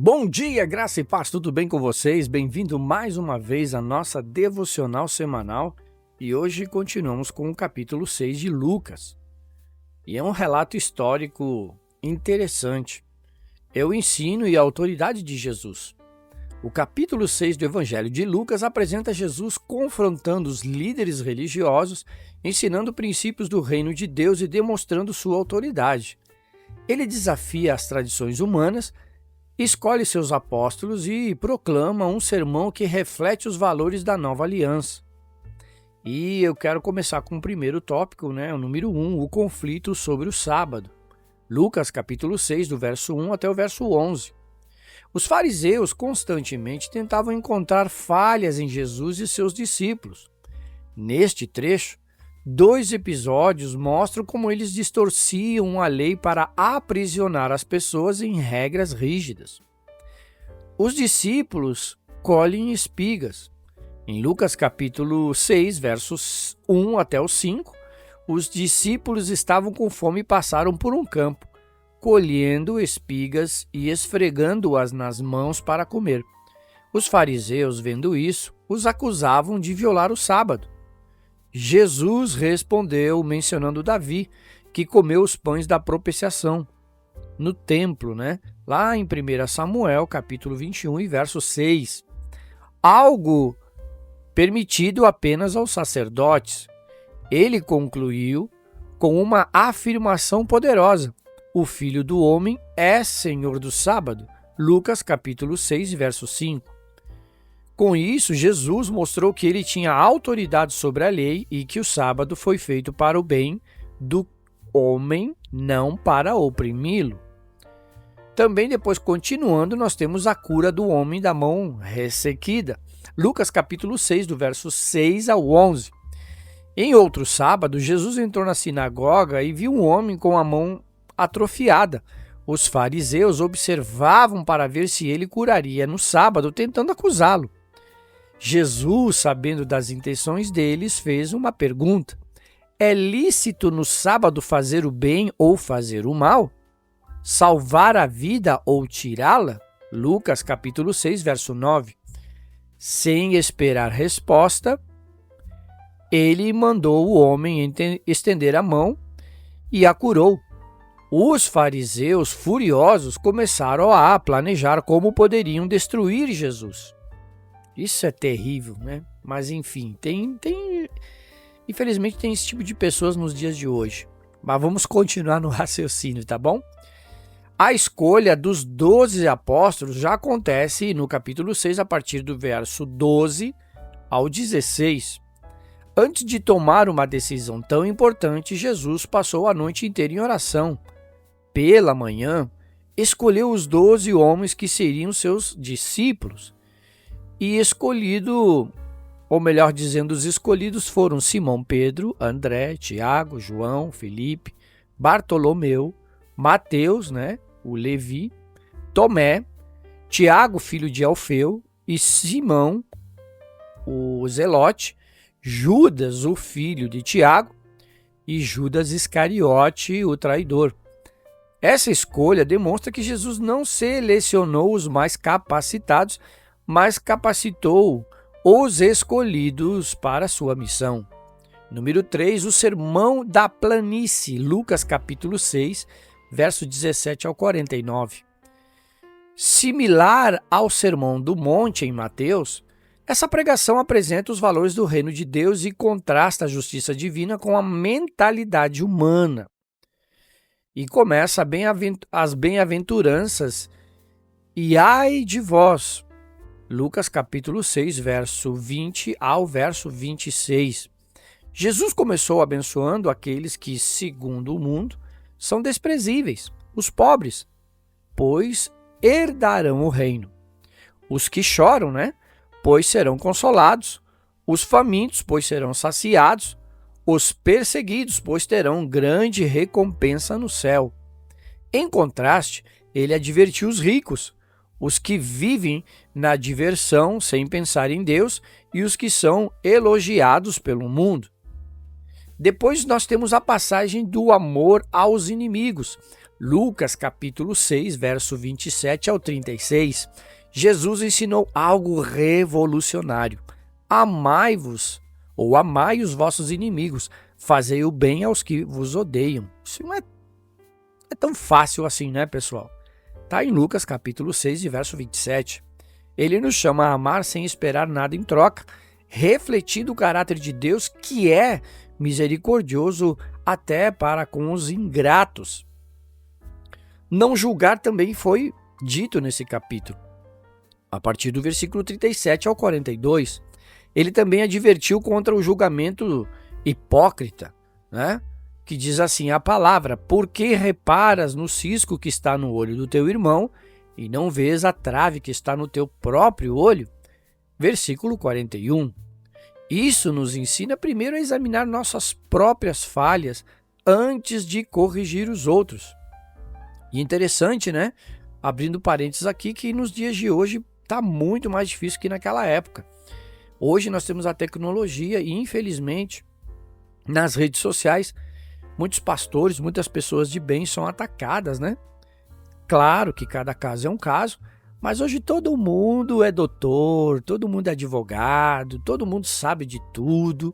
Bom dia, graça e paz, tudo bem com vocês? Bem-vindo mais uma vez à nossa devocional semanal e hoje continuamos com o capítulo 6 de Lucas. E é um relato histórico interessante. É o ensino e a autoridade de Jesus. O capítulo 6 do Evangelho de Lucas apresenta Jesus confrontando os líderes religiosos, ensinando princípios do reino de Deus e demonstrando sua autoridade. Ele desafia as tradições humanas, escolhe seus apóstolos e proclama um sermão que reflete os valores da nova aliança. E eu quero começar com o primeiro tópico, o número 1, o conflito sobre o sábado. Lucas capítulo 6, do verso 1 até o verso 11. Os fariseus constantemente tentavam encontrar falhas em Jesus e seus discípulos. Neste trecho, 2 episódios mostram como eles distorciam a lei para aprisionar as pessoas em regras rígidas. Os discípulos colhem espigas. Em Lucas capítulo 6, versos 1 até o 5, os discípulos estavam com fome e passaram por um campo, colhendo espigas e esfregando-as nas mãos para comer. Os fariseus, vendo isso, os acusavam de violar o sábado. Jesus respondeu mencionando Davi, que comeu os pães da propiciação no templo, lá em 1 Samuel, capítulo 21 e verso 6. Algo permitido apenas aos sacerdotes. Ele concluiu com uma afirmação poderosa: o Filho do Homem é Senhor do sábado. Lucas capítulo 6, verso 5. Com isso, Jesus mostrou que ele tinha autoridade sobre a lei e que o sábado foi feito para o bem do homem, não para oprimi-lo. Também depois, continuando, nós temos a cura do homem da mão ressequida. Lucas capítulo 6, do verso 6 ao 11. Em outro sábado, Jesus entrou na sinagoga e viu um homem com a mão atrofiada. Os fariseus observavam para ver se ele curaria no sábado, tentando acusá-lo. Jesus, sabendo das intenções deles, fez uma pergunta: é lícito no sábado fazer o bem ou fazer o mal? Salvar a vida ou tirá-la? Lucas capítulo 6, verso 9. Sem esperar resposta, ele mandou o homem estender a mão e a curou. Os fariseus, furiosos, começaram a planejar como poderiam destruir Jesus. Isso é terrível, Mas enfim, infelizmente tem esse tipo de pessoas nos dias de hoje. Mas vamos continuar no raciocínio, tá bom? A escolha dos 12 apóstolos já acontece no capítulo 6, a partir do verso 12 ao 16. Antes de tomar uma decisão tão importante, Jesus passou a noite inteira em oração. Pela manhã, escolheu os 12 homens que seriam seus discípulos. E os escolhidos foram Simão Pedro, André, Tiago, João, Felipe, Bartolomeu, Mateus, o Levi, Tomé, Tiago, filho de Alfeu, e Simão, o Zelote, Judas, o filho de Tiago, e Judas Iscariote, o traidor. Essa escolha demonstra que Jesus não selecionou os mais capacitados, mas capacitou os escolhidos para a sua missão. Número 3, o sermão da planície, Lucas capítulo 6, verso 17 ao 49. Similar ao sermão do monte em Mateus, essa pregação apresenta os valores do reino de Deus e contrasta a justiça divina com a mentalidade humana. E começa as bem-aventuranças e ai de vós, Lucas capítulo 6, verso 20 ao verso 26. Jesus começou abençoando aqueles que, segundo o mundo, são desprezíveis, os pobres, pois herdarão o reino. Os que choram, pois serão consolados. Os famintos, pois serão saciados. Os perseguidos, pois terão grande recompensa no céu. Em contraste, ele advertiu os ricos, os que vivem na diversão sem pensar em Deus e os que são elogiados pelo mundo. Depois nós temos a passagem do amor aos inimigos. Lucas capítulo 6, verso 27 ao 36, Jesus ensinou algo revolucionário. Amai-vos, ou amai os vossos inimigos, fazei o bem aos que vos odeiam. Isso não é tão fácil assim, né, pessoal? Está em Lucas capítulo 6, verso 27. Ele nos chama a amar sem esperar nada em troca, refletindo o caráter de Deus, que é misericordioso até para com os ingratos. Não julgar também foi dito nesse capítulo. A partir do versículo 37 ao 42, ele também advertiu contra o julgamento hipócrita, né? Que diz assim a palavra: por que reparas no cisco que está no olho do teu irmão e não vês a trave que está no teu próprio olho? Versículo 41. Isso nos ensina primeiro a examinar nossas próprias falhas antes de corrigir os outros. E interessante, né? Abrindo parênteses aqui, que nos dias de hoje está muito mais difícil que naquela época. Hoje nós temos a tecnologia e, infelizmente, nas redes sociais, muitos pastores, muitas pessoas de bem são atacadas, né? Claro que cada caso é um caso, mas hoje todo mundo é doutor, todo mundo é advogado, todo mundo sabe de tudo,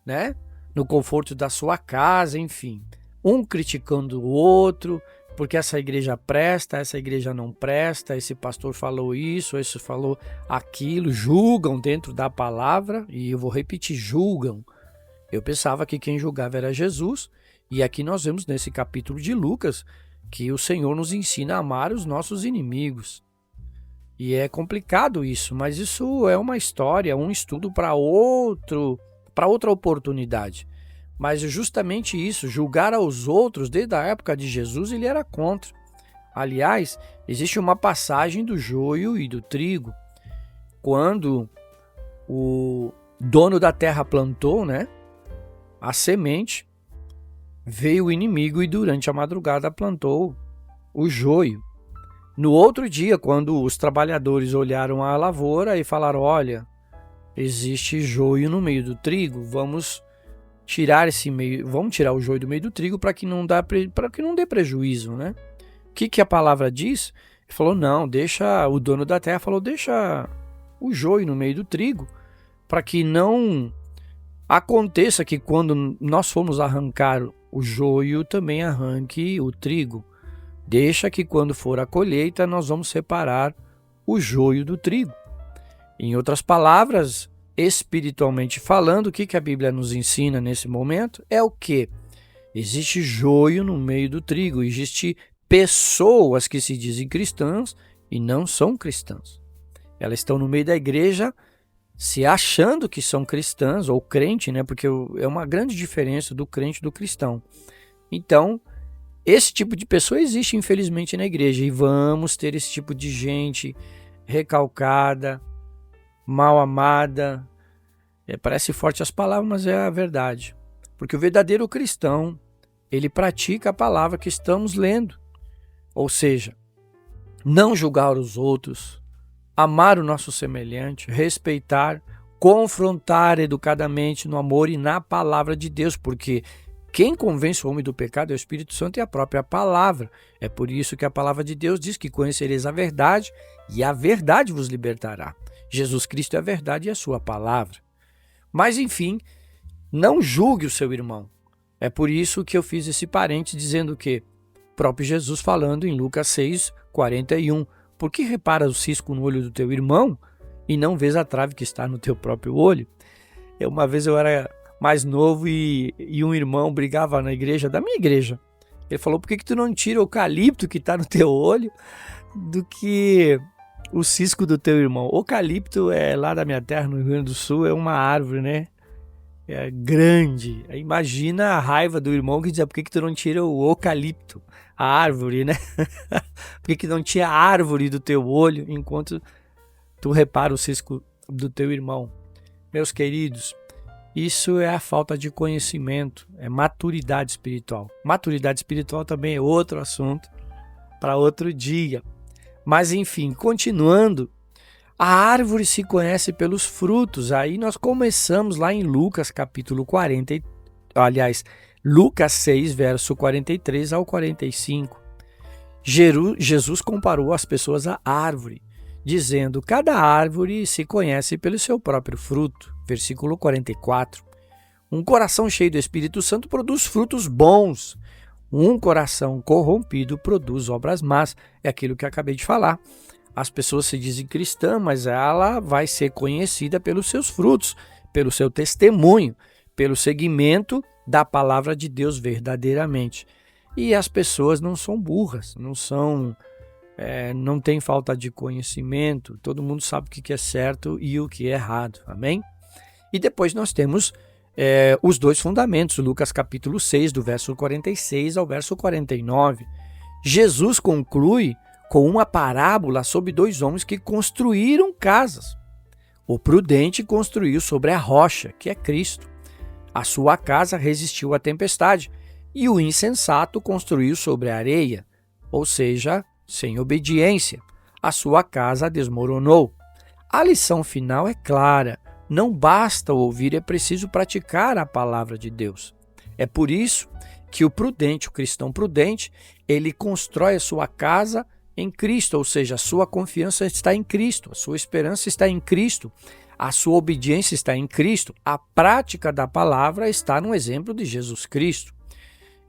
né? No conforto da sua casa, enfim. Um criticando o outro, porque essa igreja presta, essa igreja não presta, esse pastor falou isso, esse falou aquilo, julgam dentro da palavra, e eu vou repetir, julgam. Eu pensava que quem julgava era Jesus, e aqui nós vemos nesse capítulo de Lucas que o Senhor nos ensina a amar os nossos inimigos. E é complicado isso, mas isso é uma história, um estudo para outra oportunidade. Mas justamente isso, julgar aos outros, desde a época de Jesus, ele era contra. Aliás, existe uma passagem do joio e do trigo. Quando o dono da terra plantou, né, a semente, veio o inimigo e durante a madrugada plantou o joio. No outro dia, quando os trabalhadores olharam a lavoura e falaram: olha, existe joio no meio do trigo, vamos tirar o joio do meio do trigo para que não dê prejuízo, né? O que a palavra diz? Ele falou: não, o dono da terra falou: deixa o joio no meio do trigo, para que não aconteça que quando nós formos arrancar o joio, também arranque o trigo. Deixa que quando for a colheita, nós vamos separar o joio do trigo. Em outras palavras, espiritualmente falando, o que a Bíblia nos ensina nesse momento é o que? Existe joio no meio do trigo, existe pessoas que se dizem cristãs e não são cristãs. Elas estão no meio da igreja se achando que são cristãs ou crente, né? Porque é uma grande diferença do crente e do cristão. Então, esse tipo de pessoa existe, infelizmente, na igreja. E vamos ter esse tipo de gente recalcada, mal amada. Parece forte as palavras, mas é a verdade. Porque o verdadeiro cristão, ele pratica a palavra que estamos lendo. Ou seja, não julgar os outros, amar o nosso semelhante, respeitar, confrontar educadamente no amor e na palavra de Deus, porque quem convence o homem do pecado é o Espírito Santo e a própria palavra. É por isso que a palavra de Deus diz que conhecereis a verdade e a verdade vos libertará. Jesus Cristo é a verdade e a sua palavra. Mas enfim, não julgue o seu irmão. É por isso que eu fiz esse parênteses dizendo que o próprio Jesus falando em Lucas 6, 41. Por que reparas o cisco no olho do teu irmão e não vês a trave que está no teu próprio olho? Uma vez eu era mais novo e um irmão brigava na igreja, da minha igreja. Ele falou: por que tu não tira o eucalipto que está no teu olho do que o cisco do teu irmão? O eucalipto é lá da minha terra, no Rio Grande do Sul, é uma árvore, né? É grande. Imagina a raiva do irmão que dizia: por que tu não tira o eucalipto? A árvore, né? Por que não tira a árvore do teu olho enquanto tu repara o cisco do teu irmão? Meus queridos, isso é a falta de conhecimento, é maturidade espiritual. Maturidade espiritual também é outro assunto para outro dia. Mas enfim, continuando, a árvore se conhece pelos frutos. Aí nós começamos lá em Lucas capítulo 40, Lucas 6, verso 43 ao 45. Jesus comparou as pessoas à árvore, dizendo: cada árvore se conhece pelo seu próprio fruto. Versículo 44. Um coração cheio do Espírito Santo produz frutos bons. Um coração corrompido produz obras más. É aquilo que eu acabei de falar. As pessoas se dizem cristã, mas ela vai ser conhecida pelos seus frutos, pelo seu testemunho, pelo seguimento da palavra de Deus verdadeiramente. E as pessoas não são burras, não tem falta de conhecimento, todo mundo sabe o que é certo e o que é errado, amém? E depois nós temos os dois fundamentos, Lucas capítulo 6, do verso 46 ao verso 49. Jesus conclui com uma parábola sobre dois homens que construíram casas. O prudente construiu sobre a rocha, que é Cristo. A sua casa resistiu à tempestade, e o insensato construiu sobre a areia, ou seja, sem obediência. A sua casa desmoronou. A lição final é clara. Não basta ouvir, é preciso praticar a palavra de Deus. É por isso que o prudente, o cristão prudente, ele constrói a sua casa em Cristo, ou seja, a sua confiança está em Cristo, a sua esperança está em Cristo, a sua obediência está em Cristo, a prática da palavra está no exemplo de Jesus Cristo.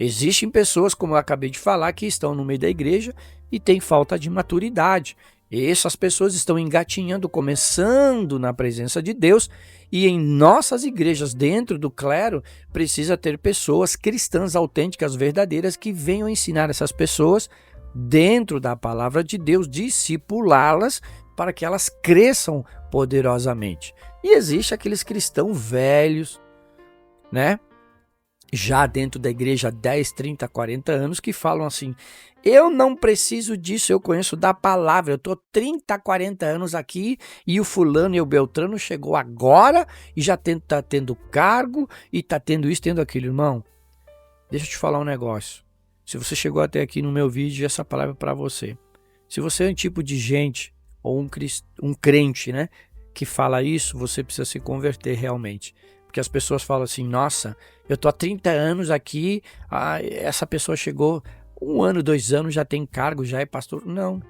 Existem pessoas, como eu acabei de falar, que estão no meio da igreja e têm falta de maturidade. Essas pessoas estão engatinhando, começando na presença de Deus, e em nossas igrejas, dentro do clero, precisa ter pessoas cristãs autênticas, verdadeiras, que venham ensinar essas pessoas dentro da palavra de Deus, discipulá-las para que elas cresçam poderosamente. E existe aqueles cristãos velhos, né? Já dentro da igreja há 10, 30, 40 anos, que falam assim: eu não preciso disso, eu conheço da palavra, eu estou 30, 40 anos aqui e o fulano e o beltrano chegou agora e já está tendo cargo e está tendo isso, tendo aquilo. Irmão, deixa eu te falar um negócio. Se você chegou até aqui no meu vídeo, essa palavra é para você. Se você é um tipo de gente, ou um crente, né, que fala isso, você precisa se converter realmente. Porque as pessoas falam assim: nossa, eu estou há 30 anos aqui, essa pessoa chegou 1 ano, 2 anos, já tem cargo, já é pastor. Não.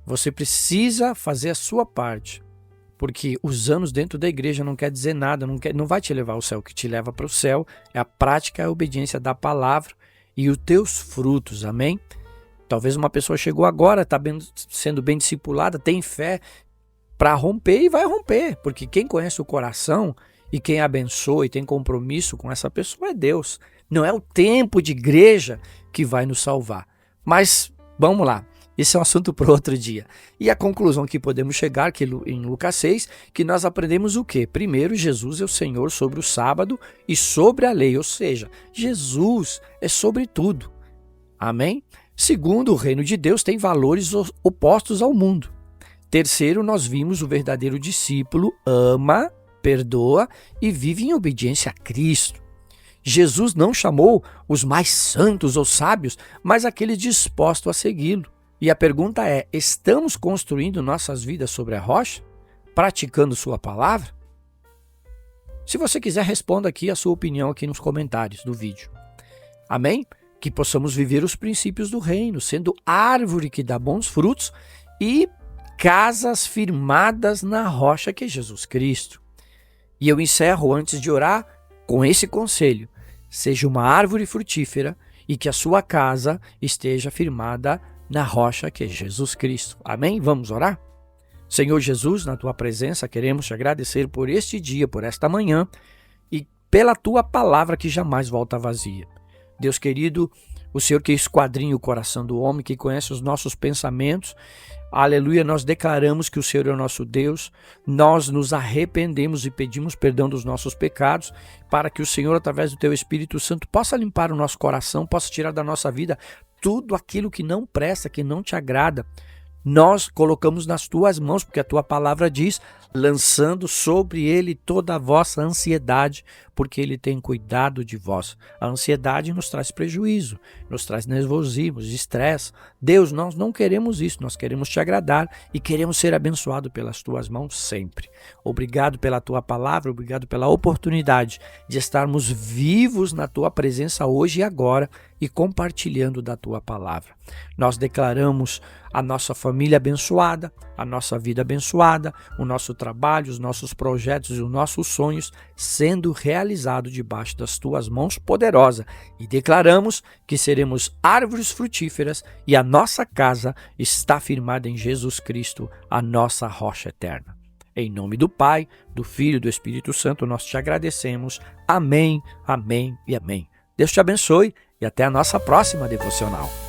Você precisa fazer a sua parte. Porque os anos dentro da igreja não quer dizer nada, não vai te levar ao céu. O que te leva para o céu é a prática e a obediência da palavra e os teus frutos, amém? Talvez uma pessoa chegou agora, está sendo bem discipulada, tem fé para romper e vai romper, porque quem conhece o coração e quem abençoa e tem compromisso com essa pessoa é Deus. Não é o tempo de igreja que vai nos salvar. Mas vamos lá, esse é um assunto para outro dia. E a conclusão que podemos chegar que em Lucas 6, que nós aprendemos o quê? Primeiro, Jesus é o Senhor sobre o sábado e sobre a lei, ou seja, Jesus é sobre tudo. Amém? Segundo, o reino de Deus tem valores opostos ao mundo. Terceiro, nós vimos o verdadeiro discípulo ama, perdoa e vive em obediência a Cristo. Jesus não chamou os mais santos ou sábios, mas aqueles dispostos a segui-lo. E a pergunta é: estamos construindo nossas vidas sobre a rocha? Praticando sua palavra? Se você quiser, responda aqui a sua opinião aqui nos comentários do vídeo. Amém? Que possamos viver os princípios do reino, sendo árvore que dá bons frutos e casas firmadas na rocha que é Jesus Cristo. E eu encerro antes de orar com esse conselho: seja uma árvore frutífera e que a sua casa esteja firmada na rocha que é Jesus Cristo. Amém? Vamos orar? Senhor Jesus, na tua presença queremos te agradecer por este dia, por esta manhã e pela tua palavra que jamais volta vazia. Deus querido, o Senhor que esquadrinha o coração do homem, que conhece os nossos pensamentos, aleluia, nós declaramos que o Senhor é o nosso Deus, nós nos arrependemos e pedimos perdão dos nossos pecados, para que o Senhor, através do teu Espírito Santo, possa limpar o nosso coração, possa tirar da nossa vida tudo aquilo que não presta, que não te agrada. Nós colocamos nas tuas mãos, porque a tua palavra diz lançando sobre ele toda a vossa ansiedade, porque ele tem cuidado de vós. A ansiedade nos traz prejuízo, nos traz nervosismo, estresse. Deus, nós não queremos isso, nós queremos te agradar e queremos ser abençoados pelas tuas mãos sempre. Obrigado pela tua palavra, obrigado pela oportunidade de estarmos vivos na tua presença hoje e agora e compartilhando da tua palavra. Nós declaramos a nossa família abençoada, a nossa vida abençoada, o nosso trabalho, os nossos projetos e os nossos sonhos sendo realizados debaixo das tuas mãos poderosas. E declaramos que seremos árvores frutíferas e a nossa casa está firmada em Jesus Cristo, a nossa rocha eterna. Em nome do Pai, do Filho e do Espírito Santo, nós te agradecemos. Amém, amém e amém. Deus te abençoe e até a nossa próxima devocional.